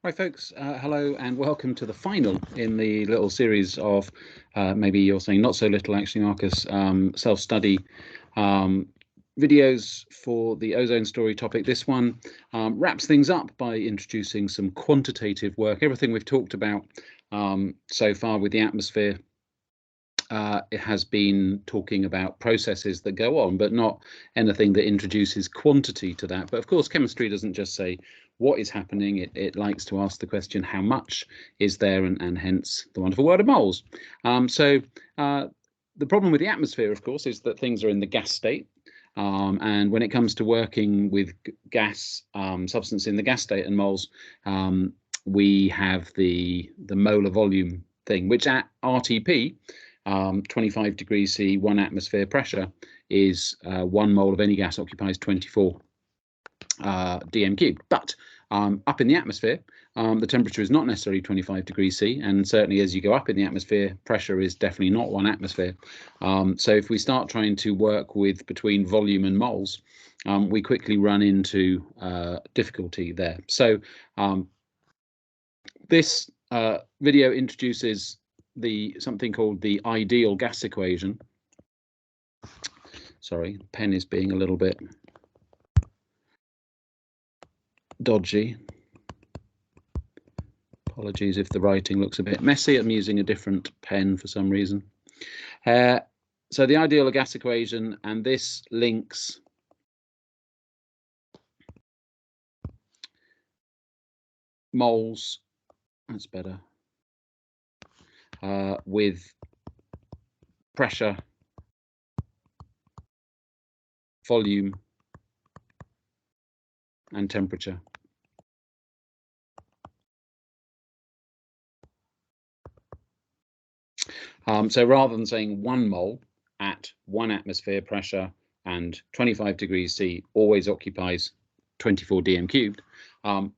Hi folks, hello and welcome to the final in the little series of, maybe you're saying not so little actually, Marcus, self-study videos for the ozone story topic. This one wraps things up by introducing some quantitative work. Everything we've talked about so far with the atmosphere, it has been talking about processes that go on, but not anything that introduces quantity to that. But of course, chemistry doesn't just say what is happening, it likes to ask the question, how much is there, and hence the wonderful word of moles. The problem with the atmosphere, of course, is that things are in the gas state. And when it comes to working with gas, substance in the gas state and moles, we have the molar volume thing, which at RTP, 25 degrees C, 1 atmosphere pressure, is 1 mole of any gas occupies 24 dm cubed. But up in the atmosphere, the temperature is not necessarily 25 degrees C, and certainly as you go up in the atmosphere, pressure is definitely not 1 atmosphere. So if we start trying to work with between volume and moles, we quickly run into difficulty there. So this video introduces something called the ideal gas equation. Sorry, the pen is being a little bit dodgy. Apologies if the writing looks a bit messy. I'm using a different pen for some reason. So the ideal gas equation, and this links moles, that's better, with pressure, volume, and temperature. So rather than saying 1 mole at 1 atmosphere pressure and 25 degrees C always occupies 24 dm cubed,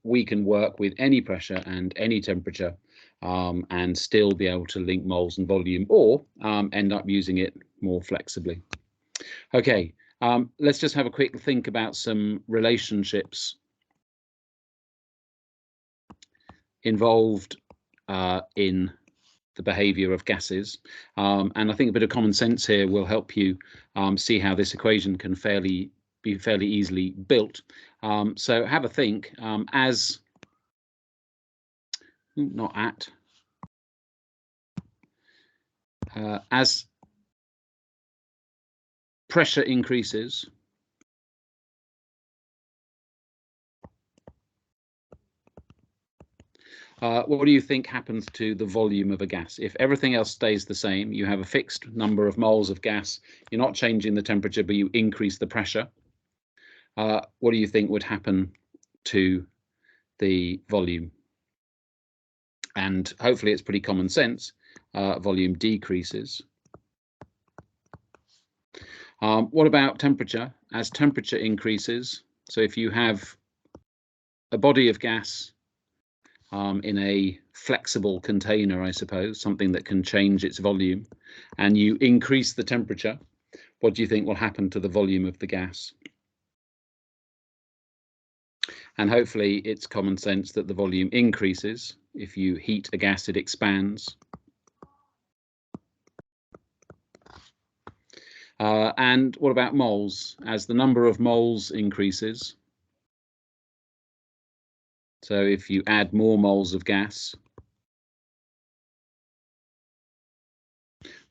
we can work with any pressure and any temperature and still be able to link moles and volume, or end up using it more flexibly. Okay, let's just have a quick think about some relationships involved in the behavior of gases, and I think a bit of common sense here will help you see how this equation can be fairly easily built. So have a think. As pressure increases, what do you think happens to the volume of a gas? If everything else stays the same, you have a fixed number of moles of gas, you're not changing the temperature, but you increase the pressure. What do you think would happen to the volume? And hopefully it's pretty common sense. Volume decreases. What about temperature? As temperature increases, so if you have a body of gas in a flexible container, I suppose, something that can change its volume, and you increase the temperature, what do you think will happen to the volume of the gas? And hopefully it's common sense that the volume increases. If you heat a gas, it expands. And what about moles? As the number of moles increases, so if you add more moles of gas,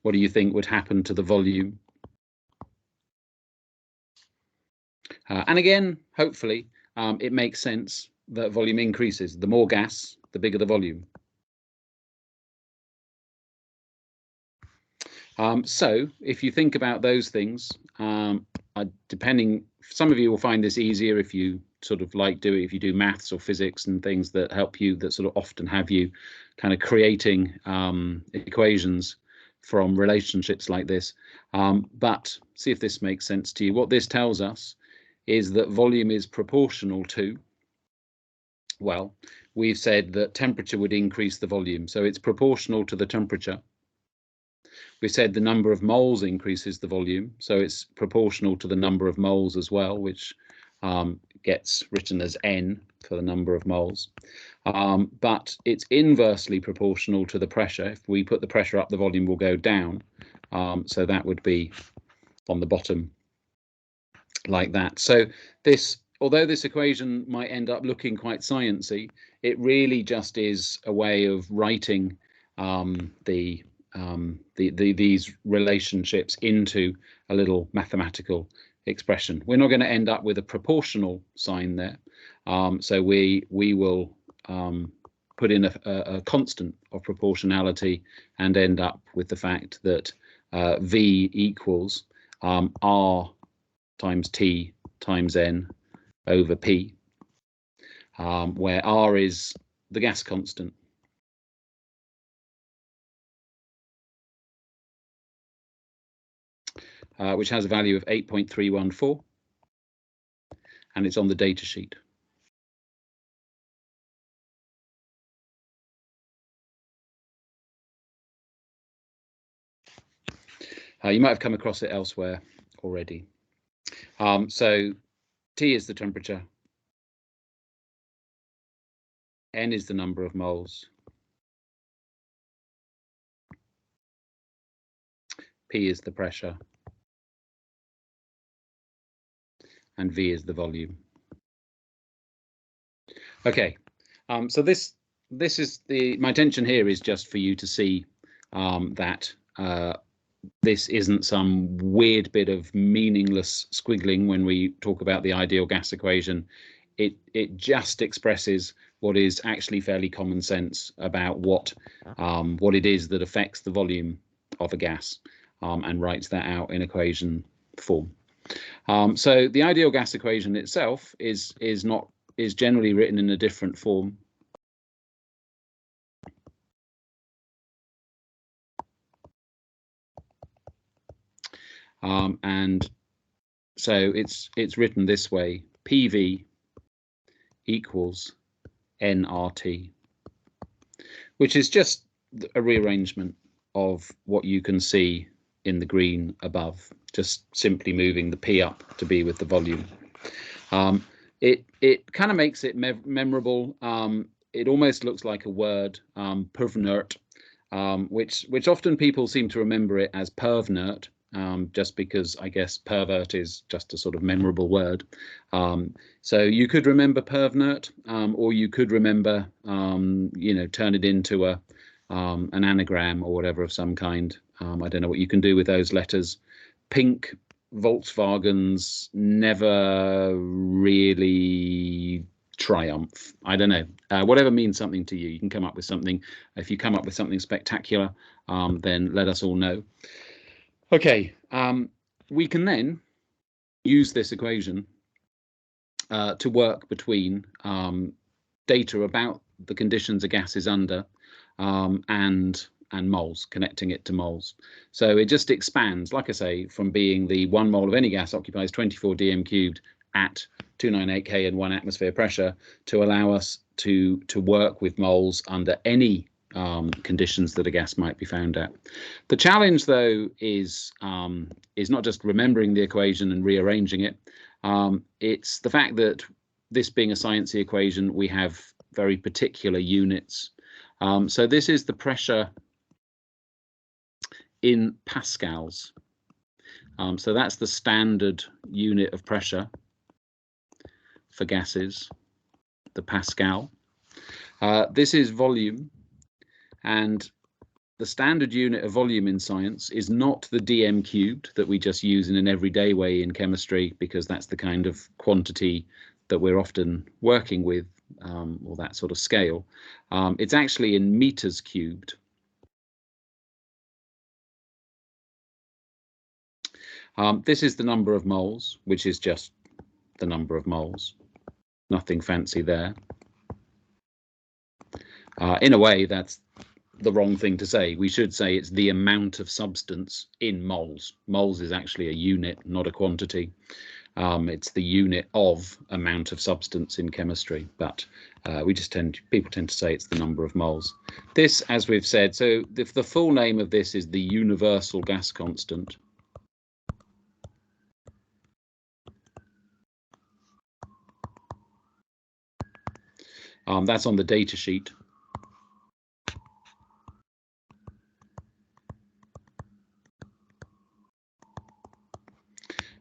what do you think would happen to the volume? And again, hopefully, it makes sense that volume increases. The more gas, the bigger the volume. So if you think about those things, depending, some of you will find this easier if you sort of if you do maths or physics and things that help you, that sort of often have you kind of creating equations from relationships like this. But see if this makes sense to you. What this tells us is that volume is proportional to, well, we've said that temperature would increase the volume, so it's proportional to the temperature. We said the number of moles increases the volume, so it's proportional to the number of moles as well, which gets written as N for the number of moles, but it's inversely proportional to the pressure. If we put the pressure up, the volume will go down. So that would be on the bottom like that. So this, although this equation might end up looking quite sciencey, it really just is a way of writing these relationships into a little mathematical expression. We're not going to end up with a proportional sign there, so we will put in a constant of proportionality and end up with the fact that V equals R times T times N over P, where R is the gas constant. Which has a value of 8.314, and it's on the data sheet. You might have come across it elsewhere already. So T is the temperature, N is the number of moles, P is the pressure, and V is the volume. Okay, so this is my intention here is just for you to see that this isn't some weird bit of meaningless squiggling when we talk about the ideal gas equation. It just expresses what is actually fairly common sense about what it is that affects the volume of a gas, and writes that out in equation form. So the ideal gas equation itself is generally written in a different form. And so it's written this way: PV equals nRT, which is just a rearrangement of what you can see in the green above, just simply moving the P up to be with the volume. It kind of makes it memorable. It almost looks like a word, pervnert, which often people seem to remember it as pervnert, just because I guess pervert is just a sort of memorable word. So you could remember pervnert, or you could remember, turn it into an anagram or whatever of some kind. I don't know what you can do with those letters. Pink Volkswagens never really triumph. I don't know. Whatever means something to you, you can come up with something. If you come up with something spectacular, then let us all know. Okay, we can then use this equation to work between data about the conditions a gas is under and moles, connecting it to moles. So it just expands, like I say, from being the 1 mole of any gas occupies 24 dm cubed at 298 K and 1 atmosphere pressure, to allow us to work with moles under any conditions that a gas might be found at. The challenge, though, is not just remembering the equation and rearranging it. It's the fact that, this being a sciencey equation, we have very particular units. So this is the pressure in pascals. So that's the standard unit of pressure for gases, the Pascal. This is volume, and the standard unit of volume in science is not the dm cubed that we just use in an everyday way in chemistry, because that's the kind of quantity that we're often working with, or that sort of scale. It's actually in meters cubed. This is the number of moles, which is just the number of moles. Nothing fancy there. In a way, that's the wrong thing to say. We should say it's the amount of substance in moles. Moles is actually a unit, not a quantity. It's the unit of amount of substance in chemistry, but people tend to say it's the number of moles. This, as we've said, so the full name of this is the universal gas constant. That's on the data sheet.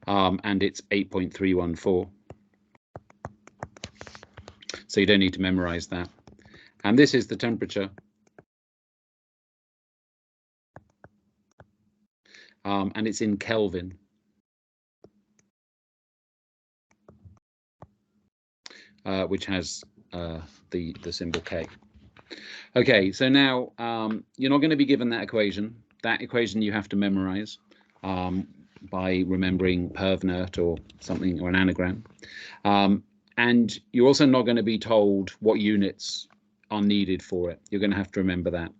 And it's 8.314. So you don't need to memorize that. And this is the temperature. And it's in Kelvin. Which has the symbol K. Okay, so now you're not going to be given that equation. That equation you have to memorize by remembering PervNert or something, or an anagram. And you're also not going to be told what units are needed for it. You're going to have to remember that.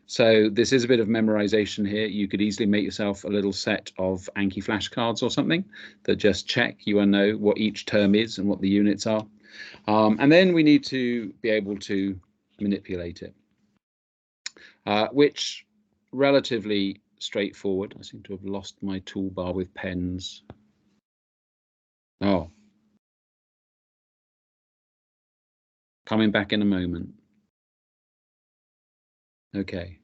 So this is a bit of memorization here. You could easily make yourself a little set of Anki flashcards or something that just check you and know what each term is and what the units are. And then we need to be able to manipulate it, which relatively straightforward. I seem to have lost my toolbar with pens. Oh, coming back in a moment. Okay.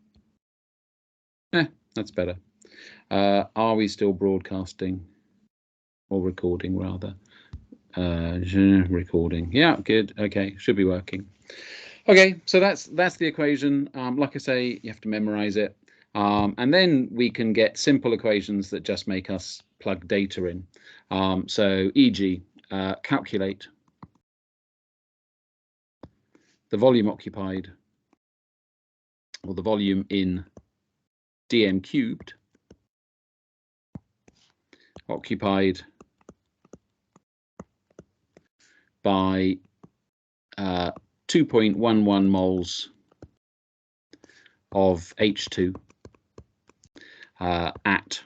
That's better. Are we still broadcasting or recording rather? Recording. Yeah, good. Okay, should be working. Okay, so that's the equation. Like I say, you have to memorize it. And then we can get simple equations that just make us plug data in. So e.g., calculate the volume occupied, or the volume in dm cubed, occupied by 2.11 moles of H2 at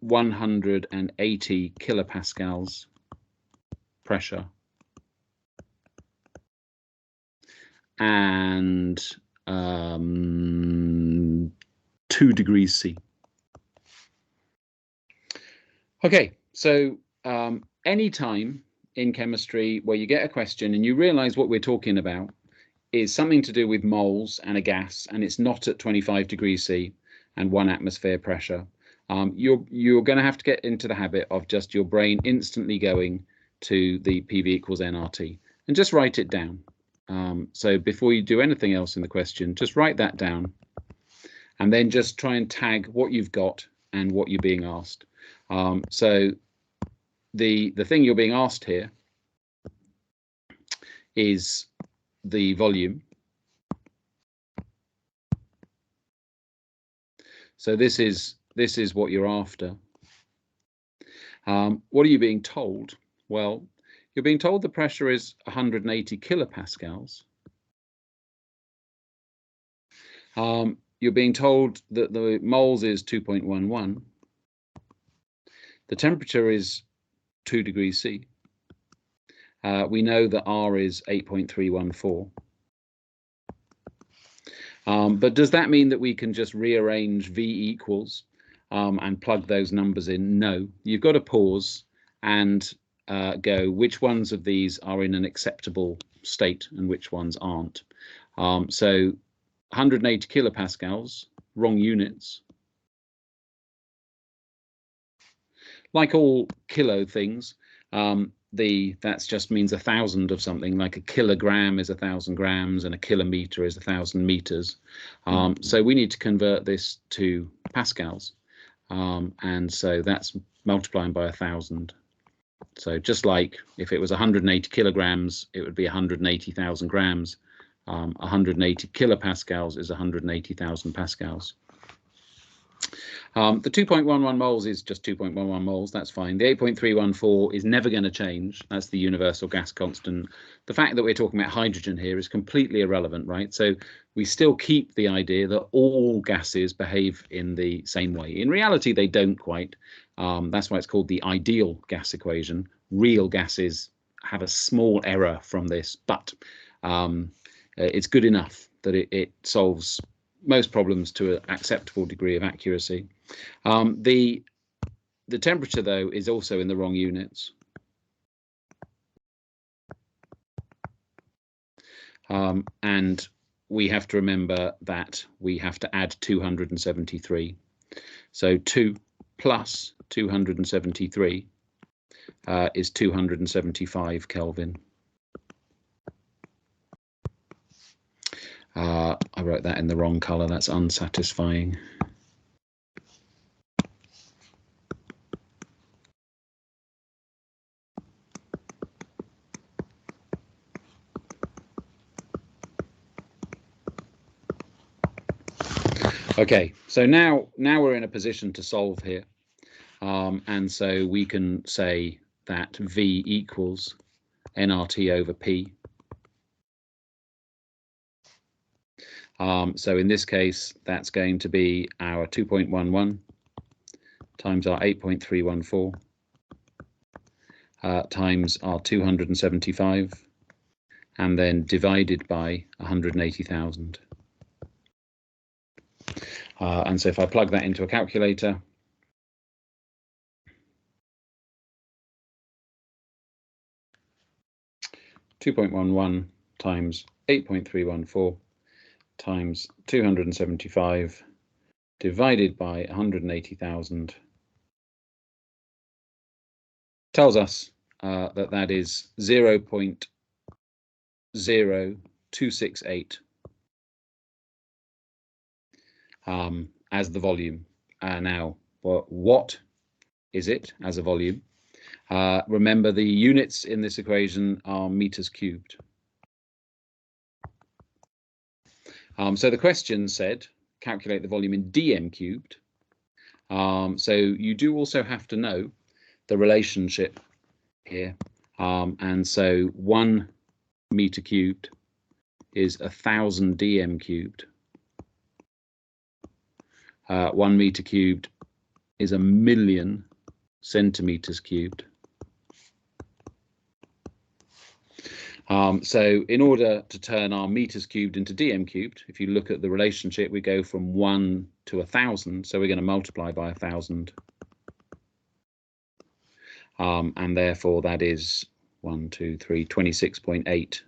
180 kilopascals pressure and 2 degrees C. Okay, so any time in chemistry where you get a question and you realize what we're talking about is something to do with moles and a gas, and it's not at 25 degrees C and 1 atmosphere pressure, you're going to have to get into the habit of just your brain instantly going to the PV equals nRT and just write it down. So before you do anything else in the question, just write that down and then just try and tag what you've got and what you're being asked. So the thing you're being asked here is the volume. So this is what you're after. What are you being told? Well, you're being told the pressure is 180 kilopascals. You're being told that the moles is 2.11. The temperature is 2 degrees C. We know that R is 8.314. But does that mean that we can just rearrange V equals and plug those numbers in? No, you've got to pause and go, which ones of these are in an acceptable state and which ones aren't. So 180 kilopascals, wrong units. Like all kilo things, that just means 1,000 of something. Like a kilogram is 1,000 grams and a kilometer is 1,000 meters. So we need to convert this to pascals, and so that's multiplying by 1,000. So just like if it was 180 kilograms, it would be 180,000 grams. 180 kilopascals is 180,000 pascals. The 2.11 moles is just 2.11 moles. That's fine. The 8.314 is never going to change. That's the universal gas constant. The fact that we're talking about hydrogen here is completely irrelevant, right? So we still keep the idea that all gases behave in the same way. In reality, they don't quite. That's why it's called the ideal gas equation. Real gases have a small error from this, but it's good enough that it solves most problems to an acceptable degree of accuracy. The The temperature, though, is also in the wrong units. And we have to remember that we have to add 273. So 2 plus 273 is 275 Kelvin. I wrote that in the wrong color. That's unsatisfying. Okay, so now we're in a position to solve here. And so we can say that V equals nRT over P. So in this case, that's going to be our 2.11 times our 8.314 times our 275, and then divided by 180,000. And so if I plug that into a calculator, (2.11) times 8.314 times 275 divided by 180,000 tells us that is 0.0268 as the volume. Now, what is it as a volume? Remember, the units in this equation are meters cubed. So the question said, calculate the volume in dm cubed. So you do also have to know the relationship here. And so 1 meter cubed is 1,000 dm cubed. 1 meter cubed is 1,000,000 centimeters cubed. So in order to turn our meters cubed into dm cubed, if you look at the relationship, we go from 1 to 1,000. So we're going to multiply by 1,000. And therefore that is 26.8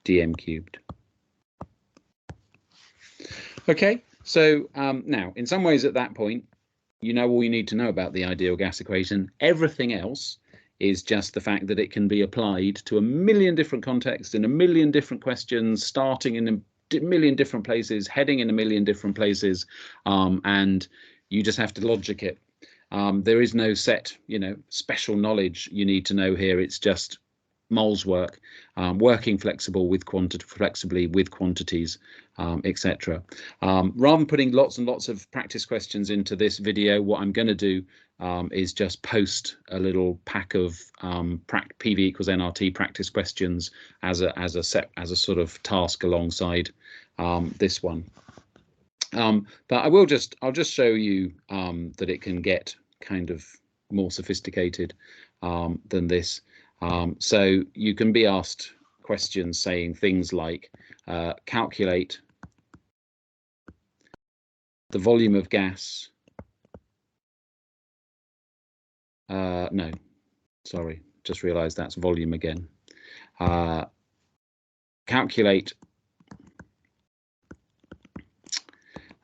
dm cubed. Okay, so now in some ways at that point, you know all you need to know about the ideal gas equation. Everything else is just the fact that it can be applied to 1,000,000 different contexts in 1,000,000 different questions, starting in 1,000,000 different places, heading in 1,000,000 different places, and you just have to logic it. There is no set, special knowledge you need to know here. It's just moles work, working flexibly with quantities, etc. Rather than putting lots and lots of practice questions into this video, what I'm going to do is just post a little pack of PV equals nRT practice questions as a sort of task alongside this one. But I'll just show you that it can get kind of more sophisticated than this. So you can be asked questions saying things like calculate the volume of gas. No, sorry, just realized that's volume again. Calculate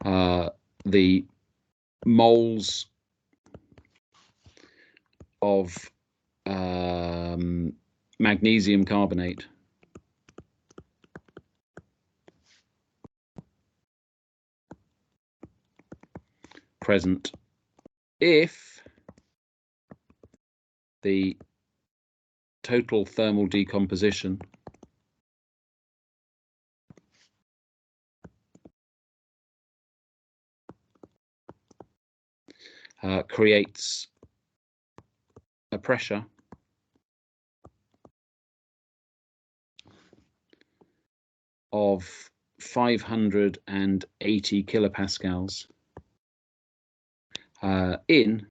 the moles of magnesium carbonate present if the total thermal decomposition creates a pressure of 580 kilopascals in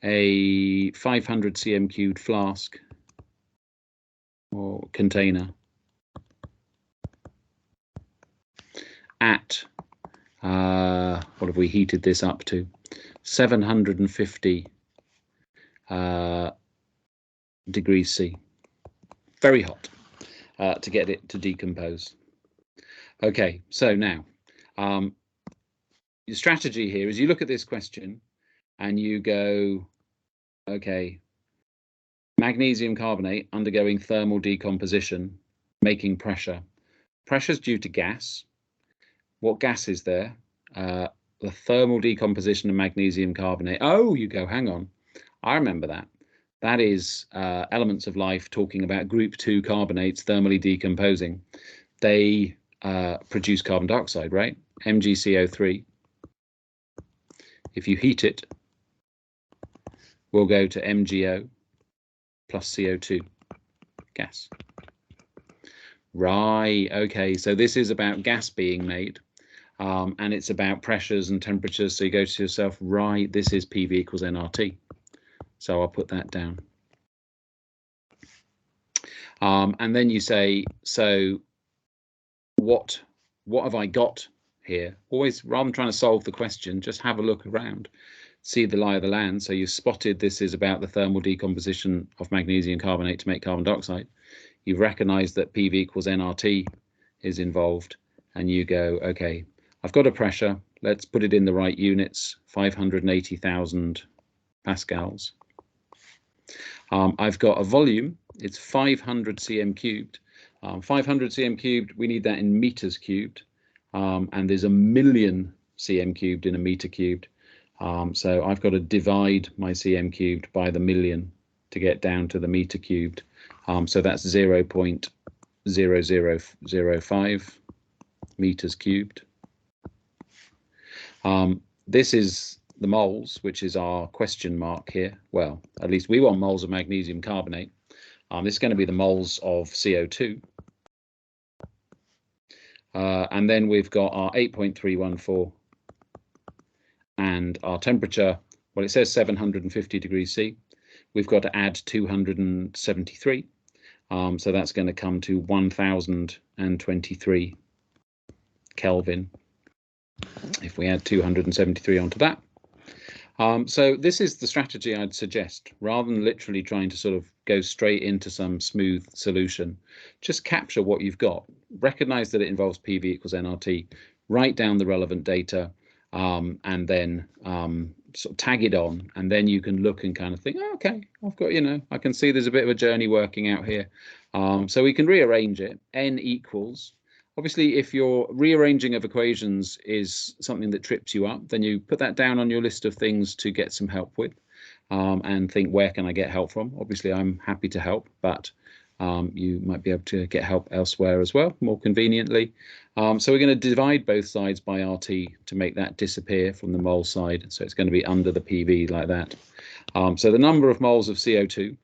a 500 cm cubed flask or container at, what have we heated this up to? 750 degrees C. Very hot to get it to decompose. Okay, so now your strategy here is you look at this question and you go, okay, magnesium carbonate undergoing thermal decomposition, making pressure. Pressure's due to gas. What gas is there? The thermal decomposition of magnesium carbonate. Oh, you go, hang on. I remember that. That is Elements of Life talking about group 2 carbonates thermally decomposing. They produce carbon dioxide, right? MgCO3. If you heat it, we'll go to MgO plus CO2 gas. Right, okay, so this is about gas being made, and it's about pressures and temperatures. So you go to yourself, right, this is PV equals nRT. So I'll put that down. And then you say, so what have I got here? Always, rather than trying to solve the question, just have a look around, see the lie of the land. So you spotted this is about the thermal decomposition of magnesium carbonate to make carbon dioxide. You've recognized that PV equals nRT is involved, and you go, okay, I've got a pressure, let's put it in the right units, 580,000 pascals. I've got a volume, it's 500 cm cubed. 500 cm cubed, we need that in meters cubed, and there's 1,000,000 cm cubed in a meter cubed. So I've got to divide my cm cubed by the million to get down to the meter cubed. So that's 0.0005 meters cubed. This is the moles, which is our question mark here. Well, at least we want moles of magnesium carbonate. This is going to be the moles of CO2. And then we've got our 8.314 and our temperature. Well, it says 750 degrees C. We've got to add 273. So that's going to come to 1023 Kelvin if we add 273 onto that. So this is the strategy I'd suggest. Rather than literally trying to sort of go straight into some smooth solution, just capture what you've got. Recognize that it involves PV equals nRT. Write down the relevant data, and then sort of tag it on, and then you can look and kind of think, oh, okay, I've got, I can see there's a bit of a journey working out here. So we can rearrange it. N equals, obviously, if your rearranging of equations is something that trips you up, then you put that down on your list of things to get some help with, and think, where can I get help from? Obviously, I'm happy to help, but you might be able to get help elsewhere as well, more conveniently. So we're going to divide both sides by RT to make that disappear from the mole side. So it's going to be under the PV like that. So the number of moles of CO2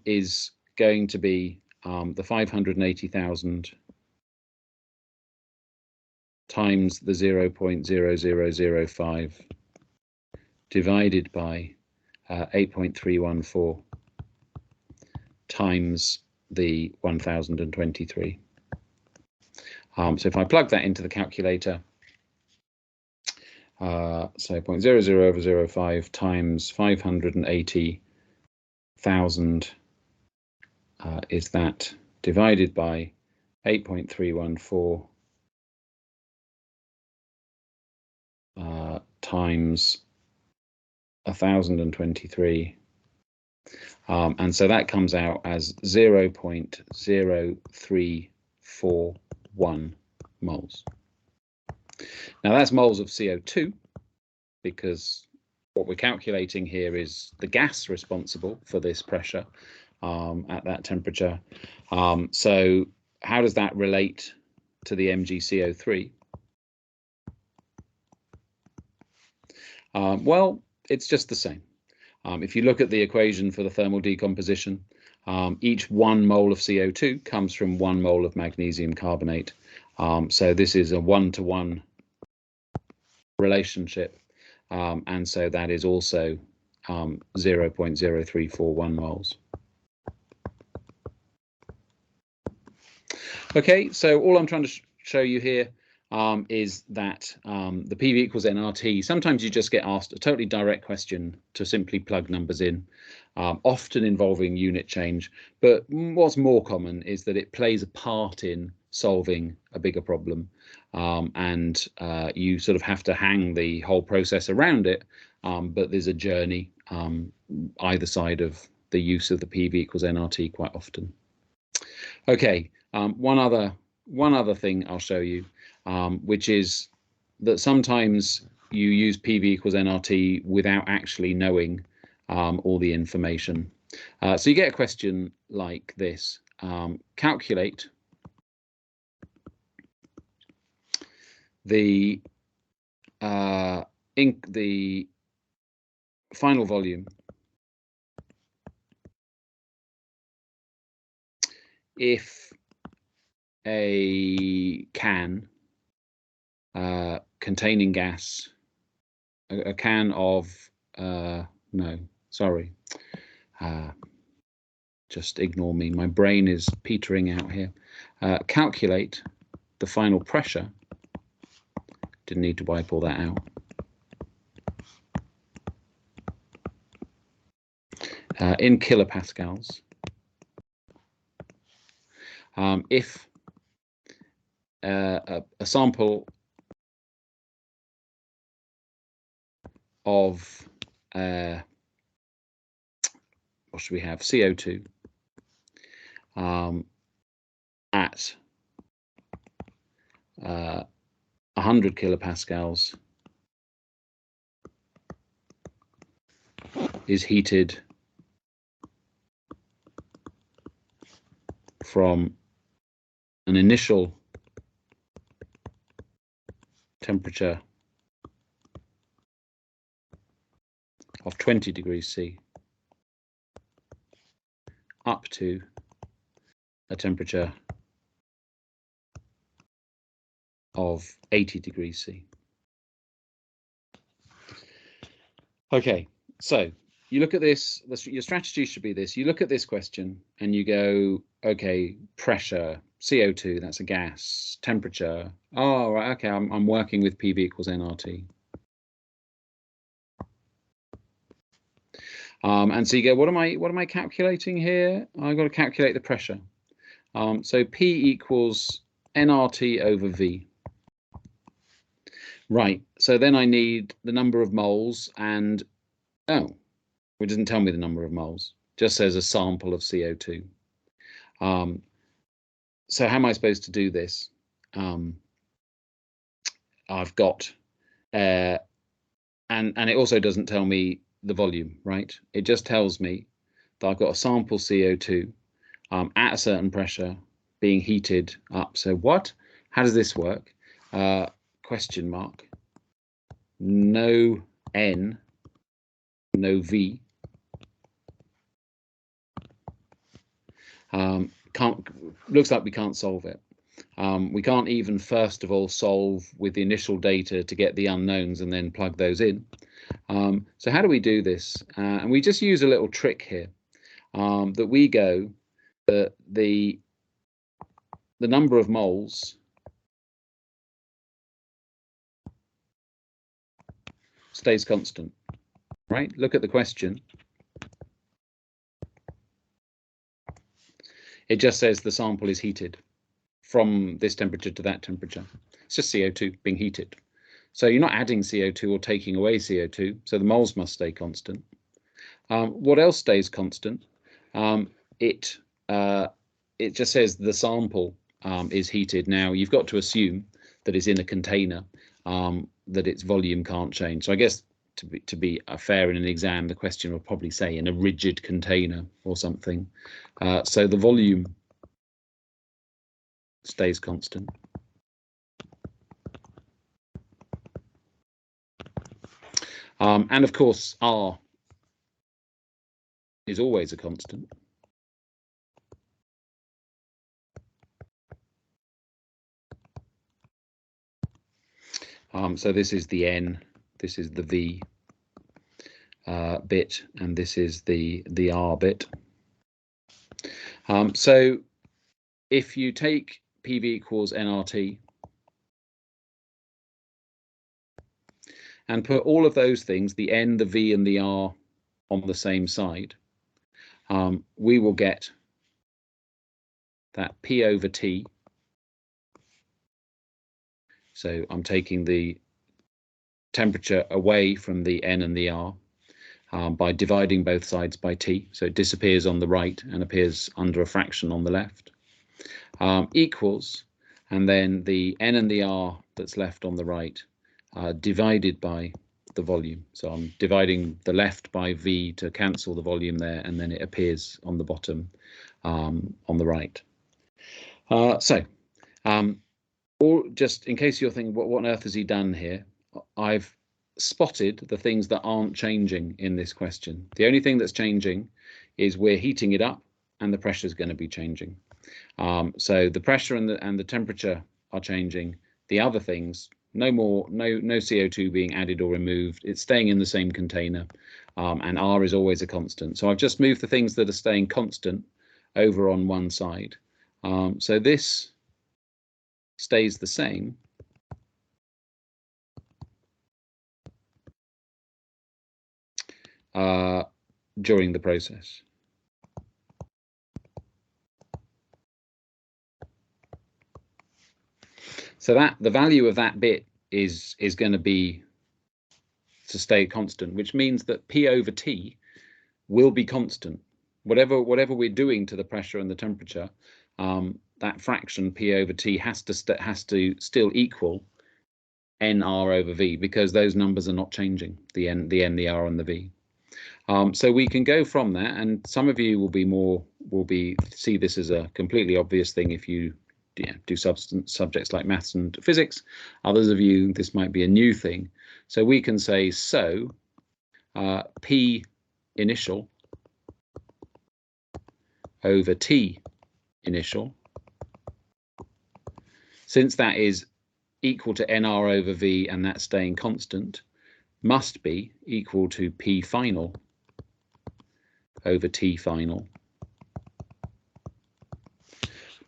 is going to be the 580,000 times the 0.0005 divided by 8.314 times the 1023. So if I plug that into the calculator, so 0.0005 times 580,000 is that divided by 8.314 times 1023. And so that comes out as 0.0341 moles. Now that's moles of CO2, because what we're calculating here is the gas responsible for this pressure at that temperature. So how does that relate to the MgCO3? Well, it's just the same. If you look at the equation for the thermal decomposition, each 1 mole of CO2 comes from 1 mole of magnesium carbonate. So this is a 1-to-1 relationship, and so that is also 0.0341 moles. Okay, so all I'm trying to show you here is that the PV equals nRT, sometimes you just get asked a totally direct question to simply plug numbers in, often involving unit change. But what's more common is that it plays a part in solving a bigger problem, and you sort of have to hang the whole process around it, but there's a journey either side of the use of the PV equals nRT quite often. Okay, one other thing I'll show you, which is that sometimes you use PV equals nRT without actually knowing all the information. So you get a question like this: calculate the final volume if a can containing gas, a can of no, sorry, just ignore me, my brain is petering out here. Calculate the final pressure, didn't need to wipe all that out, in kilopascals if a sample of what should we have, CO2 at 100 kilopascals is heated from an initial temperature of 20 degrees C up to a temperature of 80 degrees C. Okay, so you look at this, your strategy should be this: you look at this question and you go, okay, pressure, CO2, that's a gas, temperature, oh, right, okay, I'm working with PV equals nRT. And so you go, what am I calculating here? I've got to calculate the pressure. So P equals nRT over V. Right, so then I need the number of moles, and oh, it doesn't tell me the number of moles, just says a sample of CO2. So how am I supposed to do this? I've got, and it also doesn't tell me the volume, right? It just tells me that I've got a sample CO2 at a certain pressure being heated up. So what? How does this work? Question mark. No N, no V. Looks like we can't solve it. We can't even first of all solve with the initial data to get the unknowns and then plug those in. So how do we do this? And we just use a little trick here, that we go that the number of moles stays constant, right? Look at the question. It just says the sample is heated from this temperature to that temperature. It's just CO2 being heated. So you're not adding CO2 or taking away CO2, so the moles must stay constant. What else stays constant? It just says the sample is heated. Now you've got to assume that it's in a container, that its volume can't change. So I guess to be fair in an exam, the question will probably say in a rigid container or something. So the volume stays constant. And of course, R is always a constant. So this is the N, this is the V bit, and this is the R bit. So if you take PV equals nRT and put all of those things, the N, the V, and the R, on the same side, we will get that P over T. So I'm taking the temperature away from the N and the R by dividing both sides by T. So it disappears on the right and appears under a fraction on the left. Equals, and then the N and the R that's left on the right divided by the volume. So I'm dividing the left by V to cancel the volume there, and then it appears on the bottom on the right. Or just in case you're thinking, what on earth has he done here? I've spotted the things that aren't changing in this question. The only thing that's changing is we're heating it up, and the pressure is going to be changing. So the pressure and the temperature are changing. The other things, no CO2 being added or removed. It's staying in the same container, and R is always a constant. So I've just moved the things that are staying constant over on one side. So this stays the same. During the process. So that the value of that bit is going to be to stay constant, which means that P over T will be constant. Whatever we're doing to the pressure and the temperature, that fraction P over T has to still equal NR over V, because those numbers are not changing, the N, the R, and the V. So we can go from that, and some of you will see this as a completely obvious thing if you do subjects like maths and physics. Others of you, this might be a new thing. So we can say, P initial over T initial, since that is equal to NR over V and that's staying constant, must be equal to P final over T final,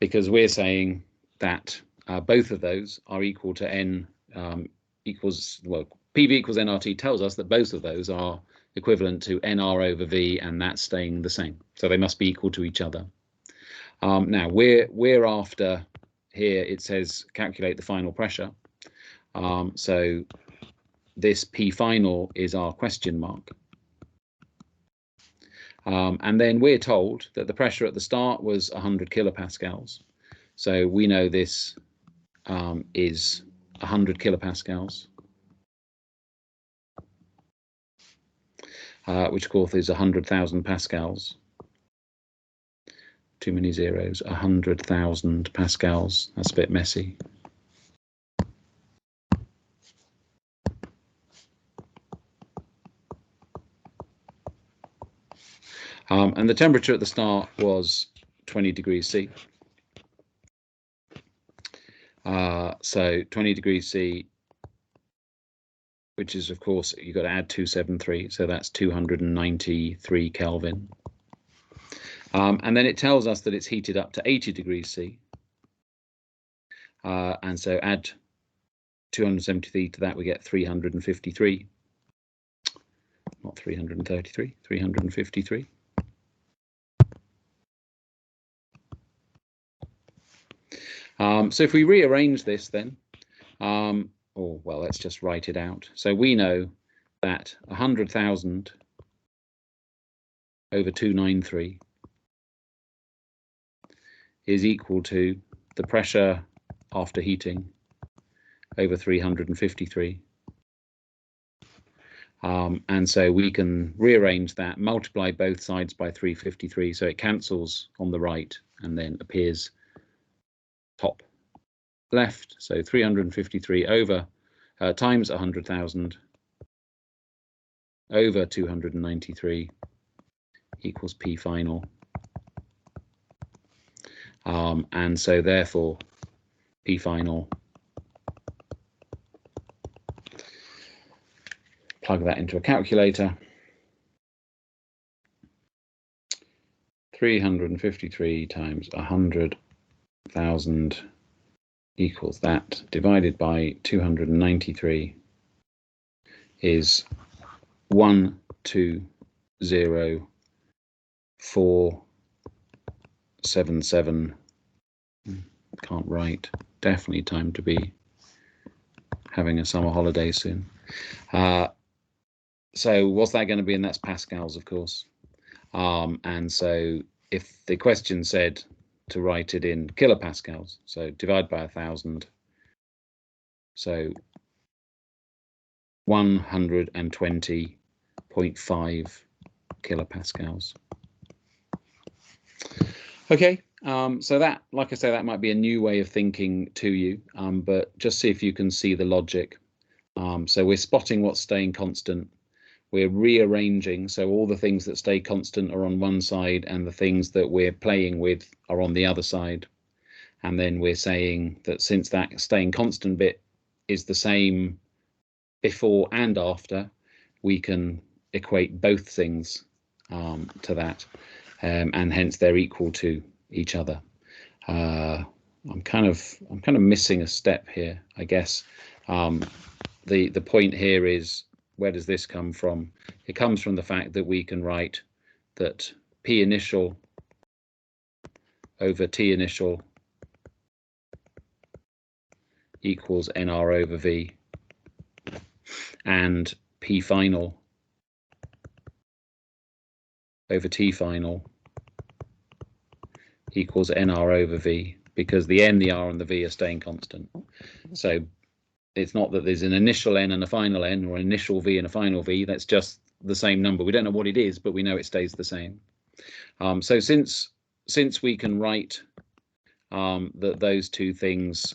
because we're saying that both of those are equal to N equals, well, PV equals nRT tells us that both of those are equivalent to NR over V, and that's staying the same. So they must be equal to each other. Now we're after, here it says calculate the final pressure. So this P final is our question mark. And then we're told that the pressure at the start was 100 kilopascals. So we know this is 100 kilopascals, which of course is 100,000 pascals. Too many zeros, 100,000 pascals. That's a bit messy. And the temperature at the start was 20 degrees C. So 20 degrees C, which is, of course, you've got to add 273, so that's 293 Kelvin. And then it tells us that it's heated up to 80 degrees C. And so add 273 to that, we get 353. Not 333, 353. So if we rearrange this then, well, let's just write it out. So we know that 100,000 over 293 is equal to the pressure after heating over 353. And so we can rearrange that, multiply both sides by 353, so it cancels on the right and then appears top left. So 353 over times 100,000 over 293 equals P final. And so therefore P final, plug that into a calculator, 353 times 100,000 equals that, divided by 293 is 1, 2, 0, 4, 7, 7. Can't write. Definitely time to be having a summer holiday soon. So what's that going to be? And that's pascals, of course. And so if the question said to write it in kilopascals, so divide by 1,000, so 120.5 kilopascals. Okay, so that, like I say, that might be a new way of thinking to you, but just see if you can see the logic. So we're spotting what's staying constant. We're rearranging, so all the things that stay constant are on one side and the things that we're playing with are on the other side. And then we're saying that since that staying constant bit is the same before and after, we can equate both things to that, and hence they're equal to each other. I'm kind of missing a step here, I guess. The point here is, where does this come from? It comes from the fact that we can write that P initial over T initial equals NR over V, and P final over T final equals NR over V, because the N, the R, and the V are staying constant. So it's not that there's an initial N and a final N, or an initial V and a final V. That's just the same number. We don't know what it is, but we know it stays the same. So since we can write that those two things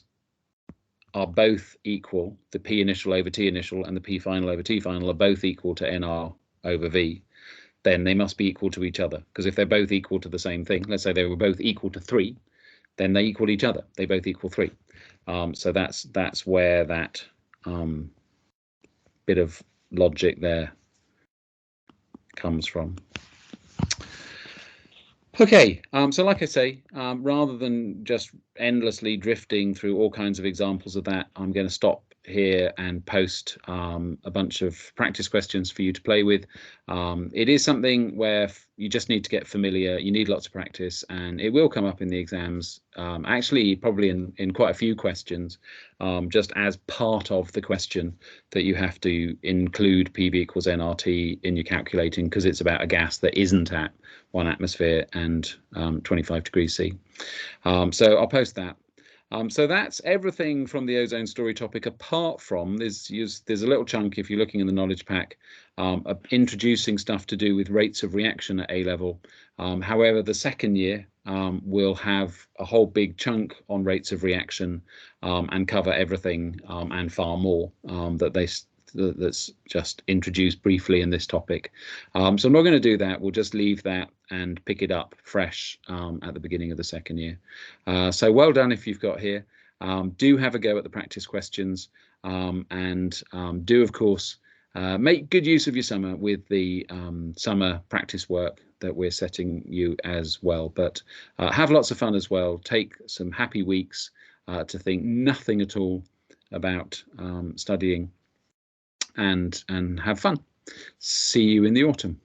are both equal, the P initial over T initial and the P final over T final are both equal to NR over V, then they must be equal to each other. Because if they're both equal to the same thing, let's say they were both equal to 3, then they equal each other. They both equal 3. So that's where that bit of logic there comes from. Okay, so like I say, rather than just endlessly drifting through all kinds of examples of that, I'm going to stop here and post a bunch of practice questions for you to play with. It is something where you just need to get familiar. You need lots of practice, and it will come up in the exams, actually probably in quite a few questions, just as part of the question that you have to include PV equals nRT in your calculating, because it's about a gas that isn't at 1 atmosphere and 25 degrees C. So I'll post that. So that's everything from the ozone story topic, apart from there's a little chunk, if you're looking in the knowledge pack, of introducing stuff to do with rates of reaction at A level. However, the second year will have a whole big chunk on rates of reaction and cover everything and far more that's just introduced briefly in this topic. So I'm not going to do that. We'll just leave that and pick it up fresh at the beginning of the second year. So well done if you've got here. Do have a go at the practice questions, and do, of course, make good use of your summer with the summer practice work that we're setting you as well. But have lots of fun as well. Take some happy weeks to think nothing at all about studying, and have fun. See you in the autumn.